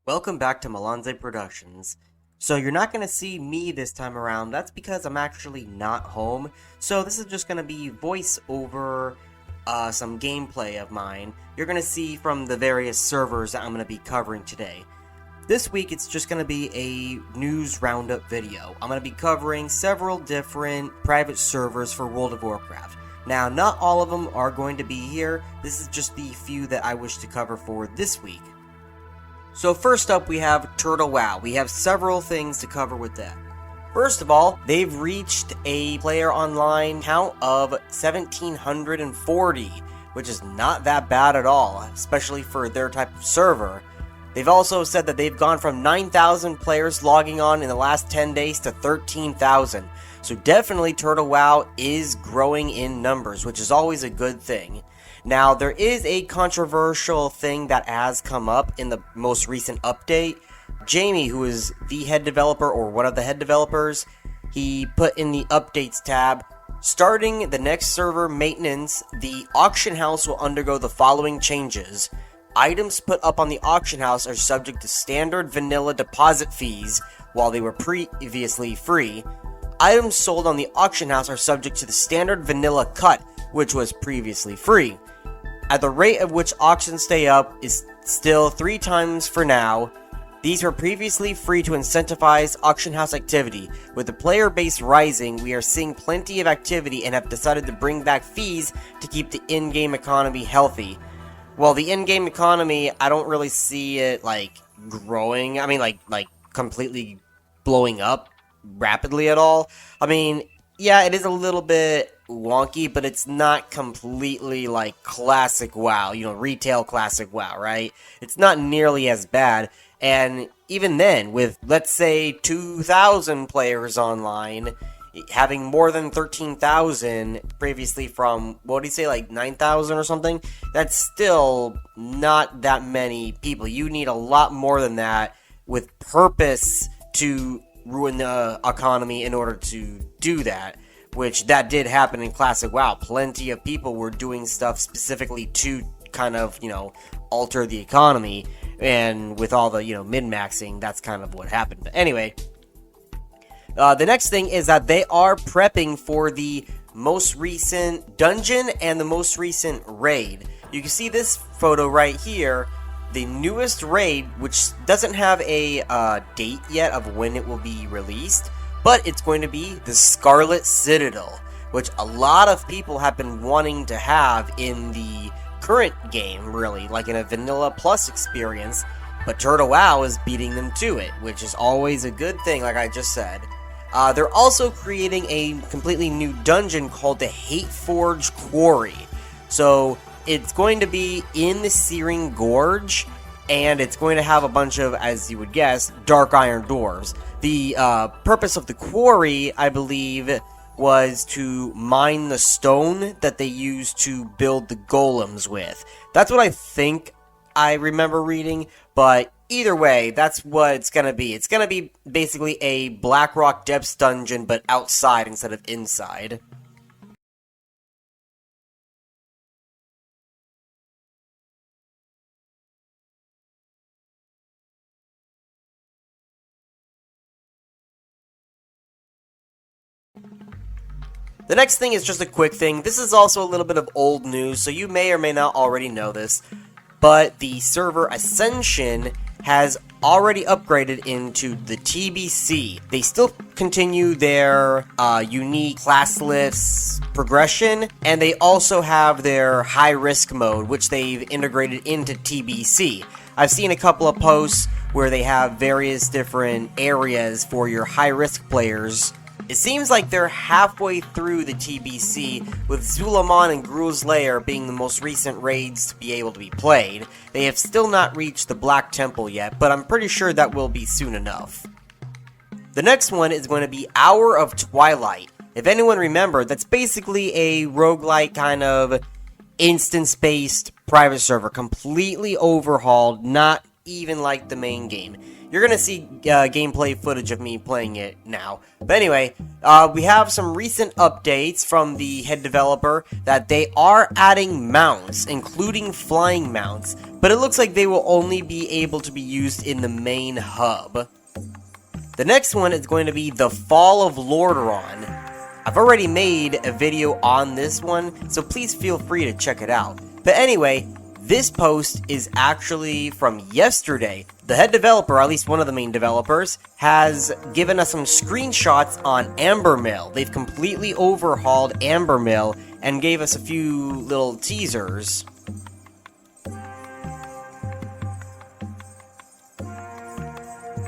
Welcome back to Malonze Productions. So you're not going to see me this time around, that's because I'm actually not home, so this is just going to be voice over some gameplay of mine. You're going to see from the various servers that I'm going to be covering today. This week it's just going to be a news roundup video. I'm going to be covering several different private servers for World of Warcraft. Now, not all of them are going to be here, this is just the few that I wish to cover for this week. So first up we have Turtle WoW. We have several things to cover with that. First of all, they've reached a player online count of 1,740, which is not that bad at all, especially for their type of server. They've also said that they've gone from 9,000 players logging on in the last 10 days to 13,000. So definitely Turtle WoW is growing in numbers, which is always a good thing. Now, there is a controversial thing that has come up in the most recent update. Jamie, who is the head developer or one of the head developers, he put in the updates tab, starting the next server maintenance, the auction house will undergo the following changes. Items put up on the auction house are subject to standard vanilla deposit fees while they were previously free. Items sold on the auction house are subject to the standard vanilla cut, which was previously free. At the rate at which auctions stay up is still 3 times for now. These were previously free to incentivize auction house activity. With the player base rising, we are seeing plenty of activity and have decided to bring back fees to keep the in-game economy healthy. Well, the in-game economy, I don't really see it, growing. I mean, like completely blowing up rapidly at all. I mean, yeah, it is a little bit wonky, but it's not completely like classic WoW, retail classic WoW, right? It's not nearly as bad, and even then, with, let's say, 2,000 players online, having more than 13,000 previously from, what did he say, like 9,000 or something? That's still not that many people. You need a lot more than that with purpose to ruin the economy in order to do that. Which that did happen in Classic WoW. Plenty of people were doing stuff specifically to kind of, alter the economy. And with all the, min-maxing, that's kind of what happened. But anyway, the next thing is that they are prepping for the most recent dungeon and the most recent raid. You can see this photo right here. The newest raid, which doesn't have a date yet of when it will be released. But it's going to be the Scarlet Citadel, which a lot of people have been wanting to have in the current game, really, like in a Vanilla Plus experience, but Turtle WoW is beating them to it, which is always a good thing, like I just said. They're also creating a completely new dungeon called the Hateforge Quarry. So, it's going to be in the Searing Gorge, and it's going to have a bunch of, as you would guess, Dark Iron Dwarves. The purpose of the quarry, I believe, was to mine the stone that they used to build the golems with. That's what I think I remember reading, but either way, that's what it's going to be. It's going to be basically a Blackrock Depths dungeon, but outside instead of inside. The next thing is just a quick thing. This is also a little bit of old news, so you may or may not already know this, but the server Ascension has already upgraded into the TBC. They still continue their unique class lists progression, and they also have their high-risk mode, which they've integrated into TBC. I've seen a couple of posts where they have various different areas for your high-risk players. It seems like they're halfway through the TBC, with Zulaman and Gruul's Lair being the most recent raids to be able to be played. They have still not reached the Black Temple yet, but I'm pretty sure that will be soon enough. The next one is going to be Hour of Twilight. If anyone remember, that's basically a roguelike kind of instance-based private server, completely overhauled, not even like the main game. You're gonna see gameplay footage of me playing it now. But anyway, we have some recent updates from the head developer that they are adding mounts, including flying mounts, but it looks like they will only be able to be used in the main hub. The next one is going to be the Fall of Lordaeron. I've already made a video on this one, so please feel free to check it out. But anyway, this post is actually from yesterday. The head developer, or at least one of the main developers, has given us some screenshots on Ambermill. They've completely overhauled Ambermill and gave us a few little teasers.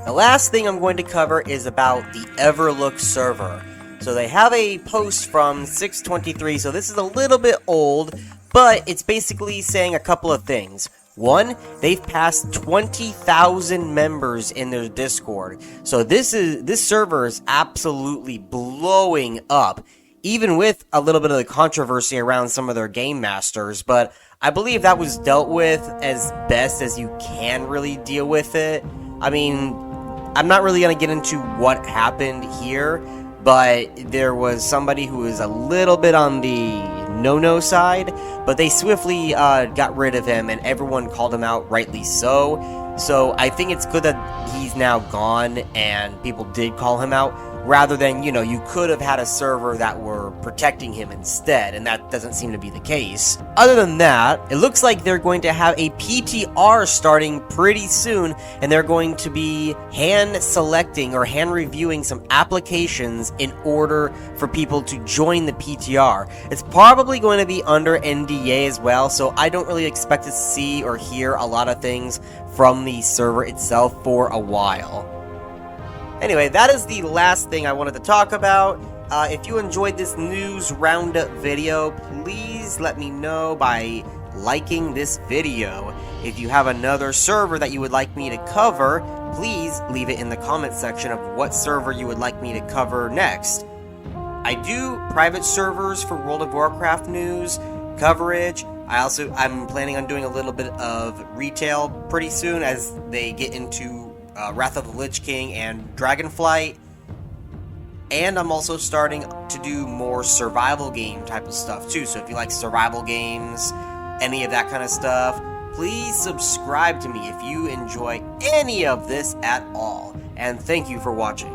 The last thing I'm going to cover is about the Everlook server. So they have a post from 6/23, so this is a little bit old, but it's basically saying a couple of things. One, they've passed 20,000 members in their Discord. So this server is absolutely blowing up, even with a little bit of the controversy around some of their game masters, but I believe that was dealt with as best as you can really deal with it. I mean, I'm not really going to get into what happened here, but there was somebody who was a little bit on the no-no side, but they swiftly got rid of him, and everyone called him out, rightly so. So I think it's good that he's now gone, and people did call him out, rather than, you could have had a server that were protecting him instead, and that doesn't seem to be the case. Other than that, it looks like they're going to have a PTR starting pretty soon, and they're going to be hand-selecting or hand-reviewing some applications in order for people to join the PTR. It's probably going to be under NDA as well, so I don't really expect to see or hear a lot of things from the server itself for a while. Anyway, that is the last thing I wanted to talk about. If you enjoyed this news roundup video, please let me know by liking this video. If you have another server that you would like me to cover, please leave it in the comment section of what server you would like me to cover next. I do private servers for World of Warcraft news, coverage. I'm planning on doing a little bit of retail pretty soon as they get into Wrath of the Lich King and Dragonflight, and I'm also starting to do more survival game type of stuff too, so if you like survival games, any of that kind of stuff, please subscribe to me if you enjoy any of this at all, and thank you for watching.